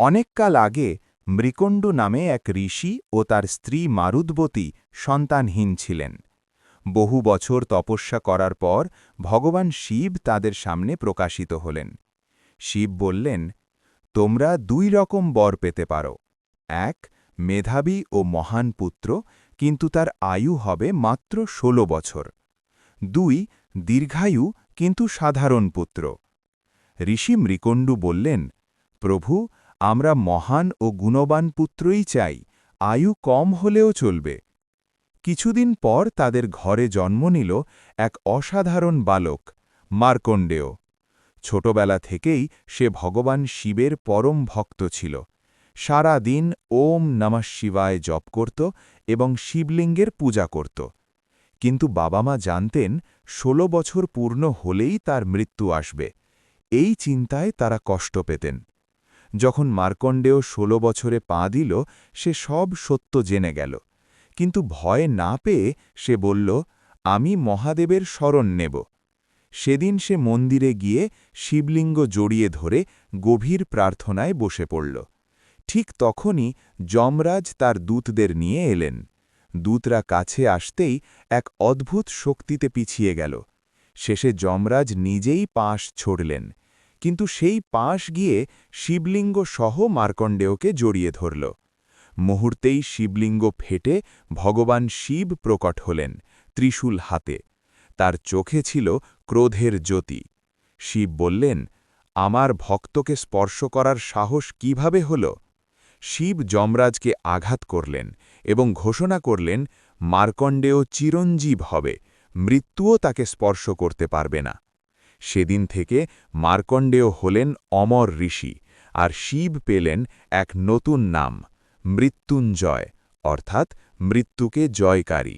অনেককাল আগে মৃকণ্ডু নামে এক ঋষি ও তার স্ত্রী মারুদবতী সন্তানহীন ছিলেন। বহু বছর তপস্যা করার পর ভগবান শিব তাদের সামনে প্রকাশিত হলেন। শিব বললেন, তোমরা দুই রকম বর পেতে পারো। এক, মেধাবী ও মহান পুত্র, কিন্তু তার আয়ু হবে মাত্র ১৬ বছর। দুই, দীর্ঘায়ু কিন্তু সাধারণ পুত্র। ঋষি মৃকণ্ডু বললেন, প্রভু, আমরা মহান ও গুণবান পুত্রই চাই, আয়ু কম হলেও চলবে। কিছুদিন পর তাদের ঘরে জন্ম নিল এক অসাধারণ বালক, মার্কণ্ডেয়। ছোটবেলা থেকেই সে ভগবান শিবের পরম ভক্ত ছিল। সারা দিন ওম নমঃ শিবায় জপ করত এবং শিবলিঙ্গের পূজা করত। কিন্তু বাবা মা জানতেন ১৬ বছর পূর্ণ হলেই তার মৃত্যু আসবে। এই চিন্তায় তারা কষ্ট পেতেন। যখন মার্কণ্ডেয় ১৬ বছরে পা দিল, সে সব সত্য জেনে গেল। কিন্তু ভয় না পেয়ে সে বলল, আমি মহাদেবের শরণ নেব। সেদিন সে মন্দিরে গিয়ে শিবলিঙ্গ জড়িয়ে ধরে গভীর প্রার্থনায় বসে পড়ল। ঠিক তখনই যমরাজ তার দূতদের নিয়ে এলেন। দূতরা কাছে আসতেই এক অদ্ভুত শক্তিতে পিছিয়ে গেল। শেষে যমরাজ নিজেই পাশ ছড়লেন, কিন্তু সেই পাশ গিয়ে শিবলিঙ্গ সহ মার্কণ্ডেয়কে জড়িয়ে ধরল। মুহূর্তেই শিবলিঙ্গ ফেটে ভগবান শিব প্রকট হলেন, ত্রিশূল হাতে। তার চোখে ছিল ক্রোধের জ্যোতি। শিব বললেন, আমার ভক্তকে স্পর্শ করার সাহস কিভাবে হল? শিব যমরাজকে আঘাত করলেন এবং ঘোষণা করলেন, মার্কণ্ডেয় চিরঞ্জীব হবে, মৃত্যুও তাকে স্পর্শ করতে পারবে না। সেদিন থেকে মার্কণ্ডেয় হলেন অমর ঋষি, আর শিব পেলেন এক নতুন নাম, মৃত্যুঞ্জয়, অর্থাৎ মৃত্যুকে জয়কারী।